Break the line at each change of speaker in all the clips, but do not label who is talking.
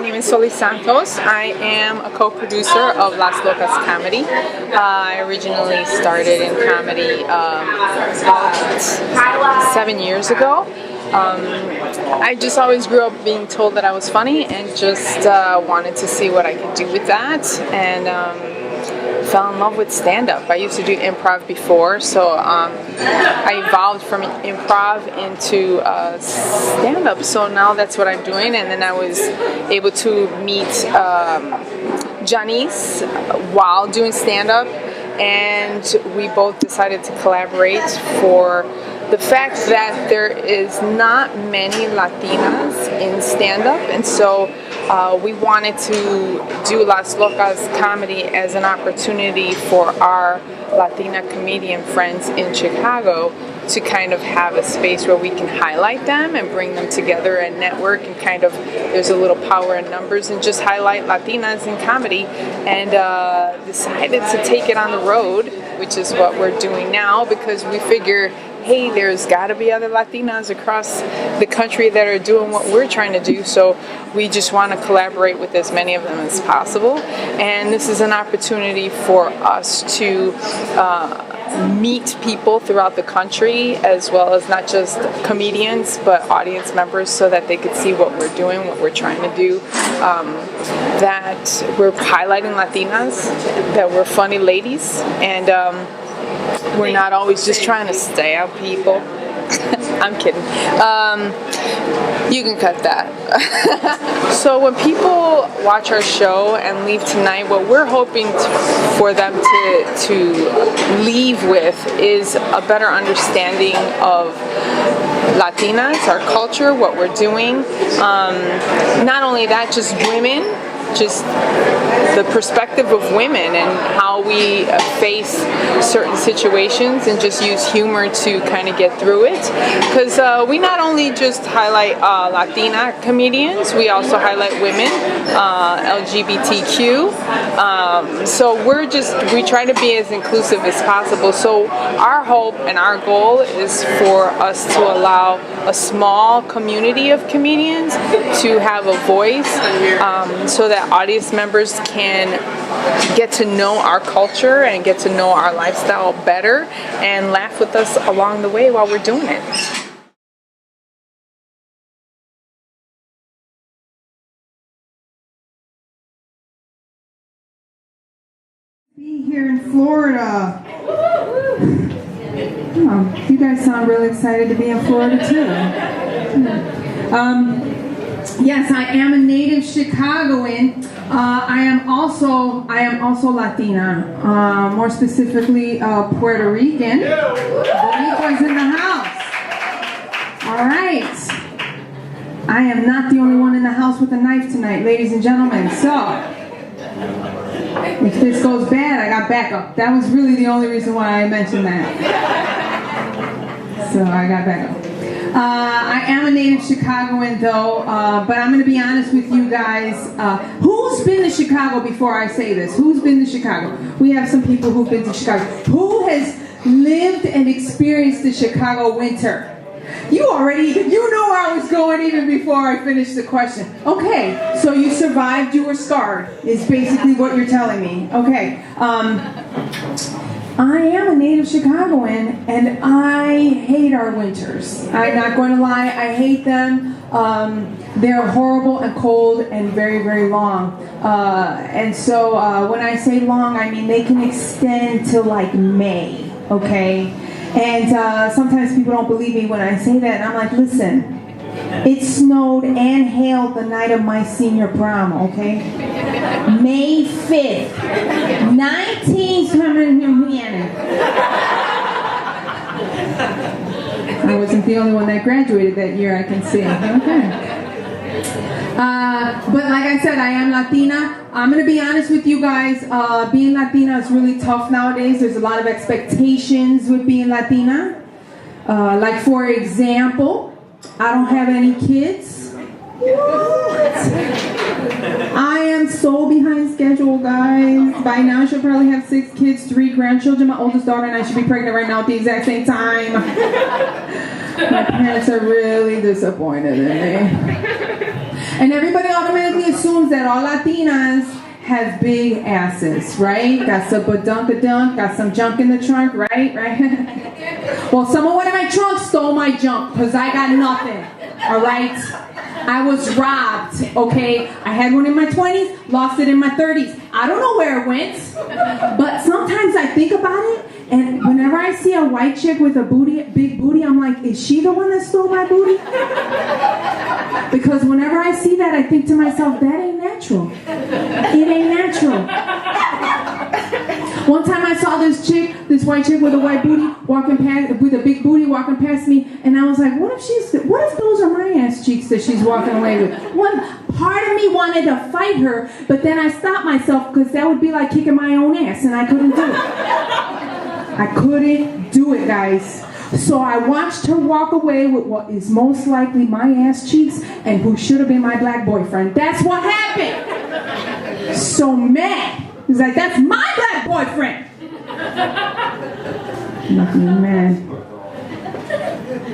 name is Soli Santos. I am a co-producer of Las Locas Comedy. I originally started in comedy about 7 years ago. I just always grew up being told that I was funny and just wanted to see what I could do with that, and fell in love with stand-up. I used to do improv before, so I evolved from improv into stand-up, so now that's what I'm doing. And then I was able to meet Janice while doing stand-up, and we both decided to collaborate for the fact that there is not many Latinas in stand-up, and so we wanted to do Las Locas Comedy as an opportunity for our Latina comedian friends in Chicago to kind of have a space where we can highlight them and bring them together and network, and kind of there's a little power in numbers, and just highlight Latinas in comedy, and decided to take it on the road, which is what we're doing now, because we figure, hey, there's got to be other Latinas across the country that are doing what we're trying to do, so we just want to collaborate with as many of them as possible. And this is an opportunity for us to meet people throughout the country, as well as not just comedians but audience members, so that they could see what we're doing, what we're trying to do, that we're highlighting Latinas, that we're funny ladies, and we're not always just trying to stab people. I'm kidding. You can cut that. So when people watch our show and leave tonight, what we're hoping for them to leave with is a better understanding of Latinas, our culture, what we're doing. Not only that, just women, just the perspective of women and how we face certain situations, and just use humor to kind of get through it. Because we not only just highlight Latina comedians, we also highlight women, LGBTQ. So we try to be as inclusive as possible. So our hope and our goal is for us to allow a small community of comedians to have a voice, so that audience members can get to know our culture and get to know our lifestyle better, and laugh with us along the way while we're doing it.
Be here in Florida. Oh, you guys sound really excited to be in Florida too. Yes, I am a native Chicagoan. I am also Latina. More specifically, Puerto Rican. Boricua's in the house. All right. I am not the only one in the house with a knife tonight, ladies and gentlemen. So, if this goes bad, I got backup. That was really the only reason why I mentioned that. So I got backup. I am a native Chicagoan though, but I'm going to be honest with you guys. Who's been to Chicago before I say this? Who's been to Chicago? We have some people who've been to Chicago. Who has lived and experienced the Chicago winter? You know where I was going even before I finished the question. Okay, so you survived, you were scarred, is basically what you're telling me. Okay, I am a native Chicagoan, and I hate our winters. I'm not going to lie, I hate them. They're horrible and cold and very, very long. And so when I say long, I mean they can extend to like May, okay? And sometimes people don't believe me when I say that, and I'm like, listen, it snowed and hailed the night of my senior prom, okay? May 5th, 1970. I wasn't the only one that graduated that year, I can see. Okay. But like I said, I am Latina. I'm going to be honest with you guys. Being Latina is really tough nowadays. There's a lot of expectations with being Latina. Like, for example, I don't have any kids. I am so behind schedule, guys. By now, I should probably have 6 kids, 3 grandchildren, my oldest daughter, and I should be pregnant right now at the exact same time. My parents are really disappointed in me. And everybody automatically assumes that all Latinas have big asses, right? Got some badunk-a-dunk, got some junk in the trunk, right? Well, someone went in my trunk, stole my junk, because I got nothing, all right? I was robbed, okay? I had one in my 20s, lost it in my 30s. I don't know where it went, but sometimes I think about it, and whenever I see a white chick with a big booty, I'm like, is she the one that stole my booty? Because whenever I see that, I think to myself, that ain't natural. It ain't natural. One time I saw this white chick with a white booty with a big booty walking past me, and I was like, what if those are my ass cheeks that she's walking away with? One part of me wanted to fight her, but then I stopped myself because that would be like kicking my own ass, and I couldn't do it. I couldn't do it, guys. So I watched her walk away with what is most likely my ass cheeks and who should have been my black boyfriend. That's what happened. So mad. He's like, that's my black boyfriend. Nothing mad.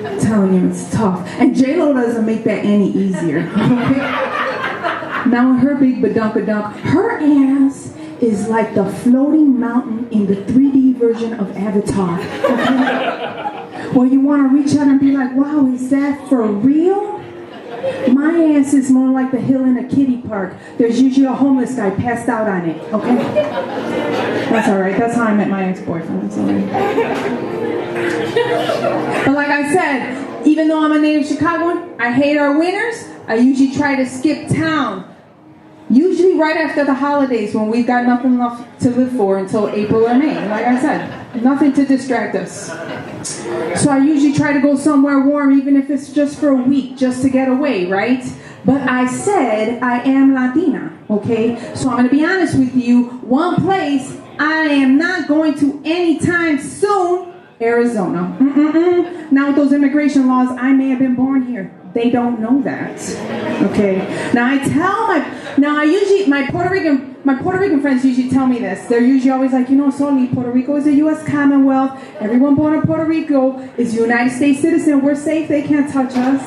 I'm telling you, it's tough. And J-Lo doesn't make that any easier. Now with her big badunkadunk, her ass is like the floating mountain in the 3D version of Avatar. Okay? Well, you want to reach out and be like, wow, is that for real? My ass is more like the hill in a kiddie park. There's usually a homeless guy passed out on it, okay? That's all right. That's how I met my ex-boyfriend. That's all right. But like I said, even though I'm a native Chicagoan, I hate our winters. I usually try to skip town. Usually right after the holidays when we've got nothing left to live for until April or May. Like I said, nothing to distract us. So I usually try to go somewhere warm, even if it's just for a week, just to get away, right? But I said I am Latina, okay? So I'm going to be honest with you. One place I am not going to anytime soon, Arizona. Now with those immigration laws, I may have been born here. They don't know that. Okay. Now my Puerto Rican friends usually tell me this. They're usually always like, Soli, Puerto Rico is a U.S. Commonwealth. Everyone born in Puerto Rico is a United States citizen. We're safe. They can't touch us.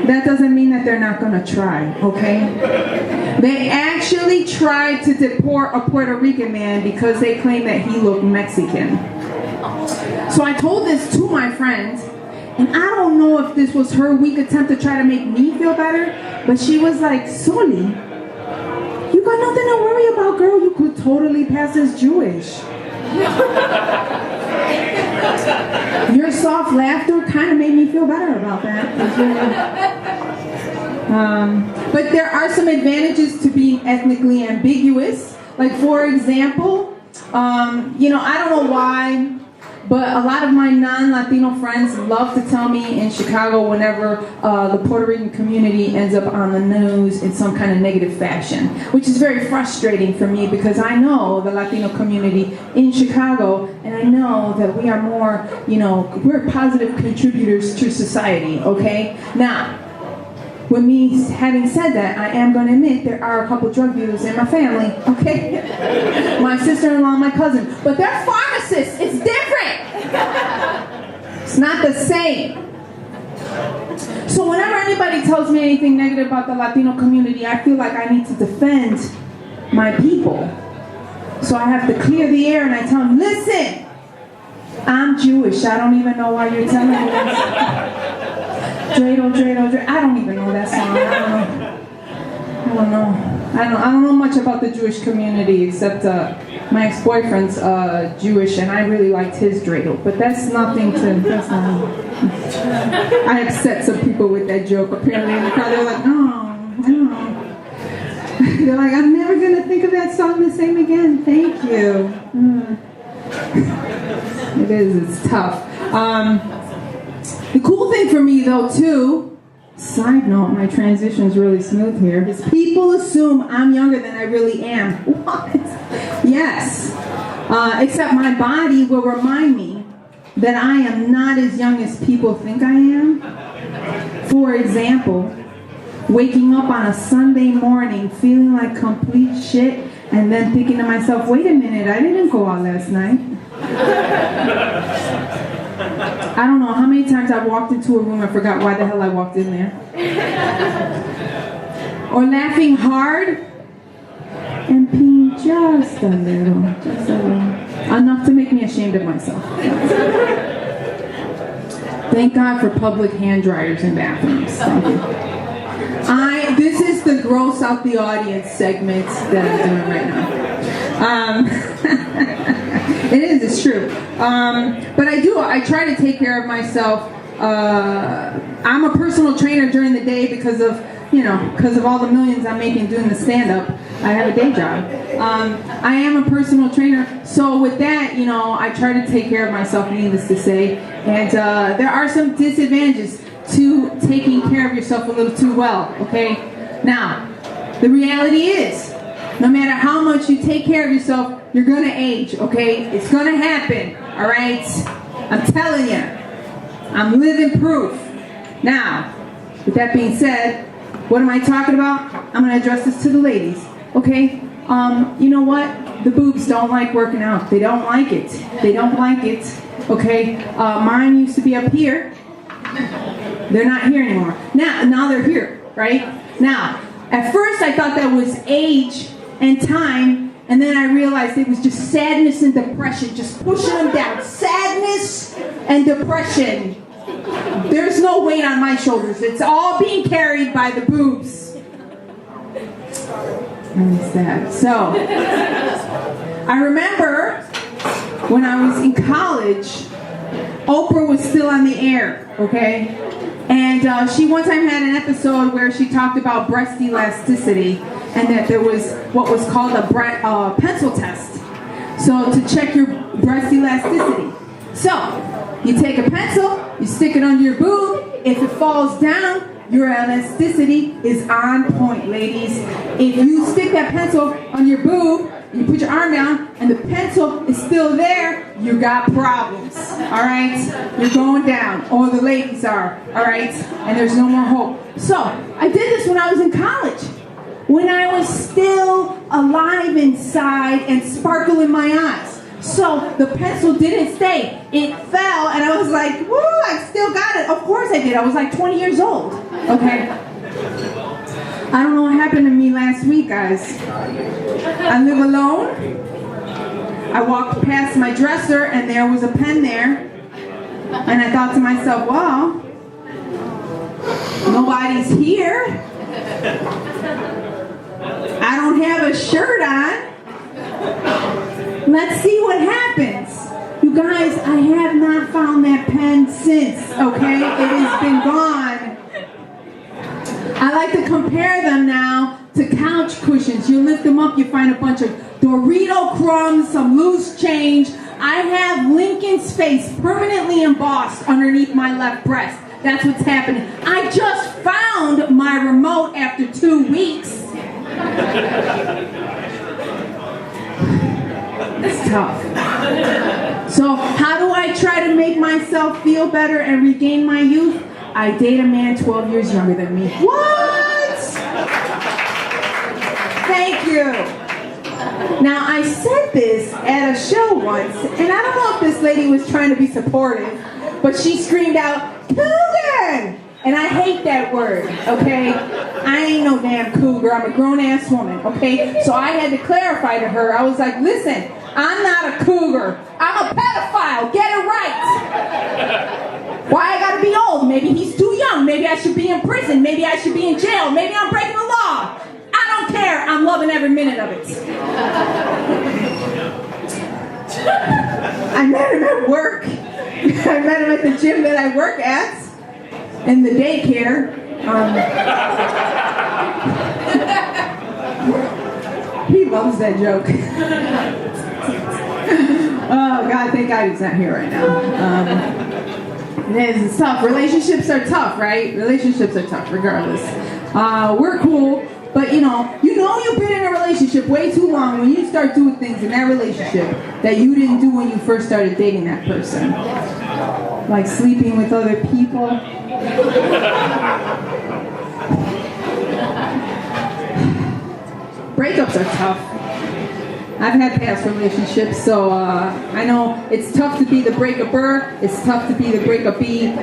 That doesn't mean that they're not going to try, okay? They actually tried to deport a Puerto Rican man because they claimed that he looked Mexican. So I told this to my friend, and I don't know if this was her weak attempt to try to make me feel better, but she was like, Soli, you got nothing to worry about, girl. You could totally pass as Jewish. Your soft laughter kind of made me feel better about that. But there are some advantages to being ethnically ambiguous. Like, for example, I don't know why, but a lot of my non-Latino friends love to tell me in Chicago whenever the Puerto Rican community ends up on the news in some kind of negative fashion, which is very frustrating for me because I know the Latino community in Chicago, and I know that we are more, we're positive contributors to society, okay? Now, with me having said that, I am going to admit there are a couple drug dealers in my family, okay? My sister-in-law and my cousin. But they're pharmacists. It's different. It's not the same. So whenever anybody tells me anything negative about the Latino community, I feel like I need to defend my people. So I have to clear the air and I tell them, listen, I'm Jewish. I don't even know why you're telling me this. Dreidel, Dreidel, Dreidel. I don't even know that song. I don't know much about the Jewish community except my ex-boyfriend's Jewish and I really liked his dreidel. But that's nothing to, I upset some people with that joke apparently in the crowd. They're like, oh, I don't know. They're like, I'm never going to think of that song the same again. Thank you. It is, it's tough. The cool thing for me, though, too, side note, my transition's really smooth here, is people assume I'm younger than I really am. What? Yes. Except my body will remind me that I am not as young as people think I am. For example, waking up on a Sunday morning feeling like complete shit and then thinking to myself, wait a minute, I didn't go out last night. I don't know how many times I walked into a room and forgot why the hell I walked in there. Or laughing hard and peeing just a little. Enough to make me ashamed of myself. Thank God for public hand dryers in bathrooms. Thank you. This is the gross out the audience segment that I'm doing right now. It is, it's true. But I try to take care of myself. I'm a personal trainer during the day because of all the millions I'm making doing the stand-up. I have a day job. I am a personal trainer, so with that, I try to take care of myself, needless to say. And there are some disadvantages to taking care of yourself a little too well, okay? Now, the reality is, no matter how much you take care of yourself, you're gonna age, okay? It's gonna happen, all right? I'm telling you. I'm living proof. Now, with that being said, what am I talking about? I'm gonna address this to the ladies, okay? You know what? The boobs don't like working out. They don't like it. They don't like it, okay? Mine used to be up here. They're not here anymore. Now they're here, right? Now, at first I thought that was age and time, and then I realized it was just sadness and depression, just pushing them down. Sadness and depression. There's no weight on my shoulders. It's all being carried by the boobs. And sad. So, I remember when I was in college, Oprah was still on the air, okay? And she one time had an episode where she talked about breast elasticity and that there was what was called a pencil test. So to check your breast elasticity. So you take a pencil, you stick it under your boob. If it falls down, your elasticity is on point, ladies. If you stick that pencil on your boob, you put your arm down, and the pencil is still there, you got problems, all right? You're going down, or the ladies are, all right? And there's no more hope. So, I did this when I was in college, when I was still alive inside and sparkle in my eyes. So, the pencil didn't stay. It fell, and I was like, woo, I still got it. Of course I did. I was like 20 years old, okay? I don't know what happened to me last week, guys. I live alone. I walked past my dresser and there was a pen there. And I thought to myself, well, nobody's here. I don't have a shirt on. Let's see what happens. You guys, I have not found that pen since, okay? It has been gone. I like to compare them now to couch cushions. You lift them up, you find a bunch of Dorito crumbs, some loose change. I have Lincoln's face permanently embossed underneath my left breast. That's what's happening. I just found my remote after 2 weeks. It's tough. So how do I try to make myself feel better and regain my youth? I date a man 12 years younger than me. What? Thank you. Now, I said this at a show once, and I don't know if this lady was trying to be supportive, but she screamed out, cougar! And I hate that word, okay? I ain't no damn cougar. I'm a grown-ass woman, okay? So I had to clarify to her. I was like, listen, I'm not a cougar. I'm a pedophile. Get it right. Why I gotta be old? Maybe he's too young. Maybe I should be in prison. Maybe I should be in jail. Maybe I'm breaking the law. I don't care. I'm loving every minute of it. I met him at work. I met him at the gym that I work at. In the daycare. He loves that joke. Oh, God, thank God he's not here right now. It's tough. Relationships are tough, right? Relationships are tough, regardless. We're cool, but you know you've been in a relationship way too long when you start doing things in that relationship that you didn't do when you first started dating that person. Like sleeping with other people. Breakups are tough. I've had past relationships, so I know it's tough to be the breakuper. It's tough to be the breakupee.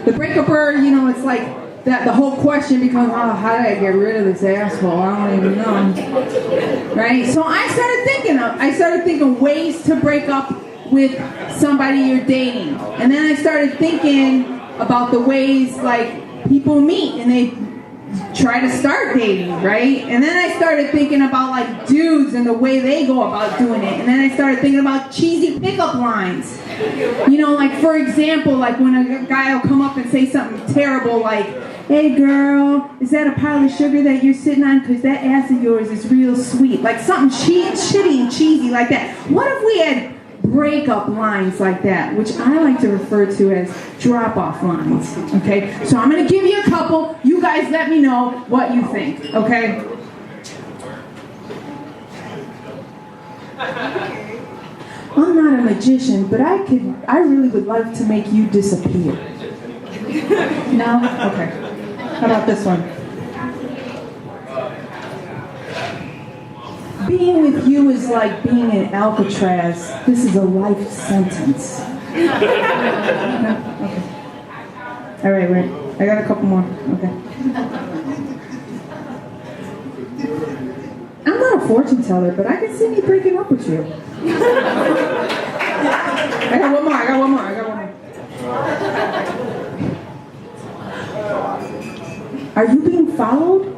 The breakuper, you know, it's like that. The whole question becomes, oh, how did I get rid of this asshole? I don't even know. Right? So I started thinking ways to break up with somebody you're dating, and then I started thinking about the ways like people meet and they try to start dating, right? And then I started thinking about like dudes and the way they go about doing it. And then I started thinking about cheesy pickup lines. You know, like for example, like when a guy will come up and say something terrible like, hey girl, is that a pile of sugar that you're sitting on? Because that ass of yours is real sweet. Like something shitty and cheesy like that. What if we had breakup lines like that, which I like to refer to as drop-off lines, okay? So I'm going to give you a couple. You guys let me know what you think, okay? I'm not a magician, but I really would like to make you disappear. No? Okay. How about this one? Being with you is like being in Alcatraz. This is a life sentence. No? Okay. All right, wait. I got a couple more. Okay. I'm not a fortune teller, but I can see me breaking up with you. I got one more. Are you being followed?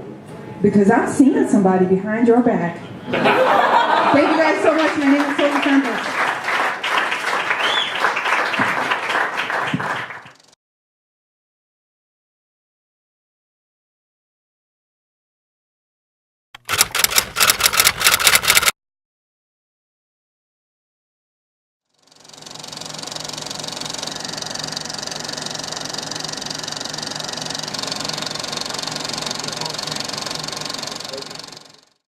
Because I'm seeing somebody behind your back. Thank you guys so much. My name is Soli Santos.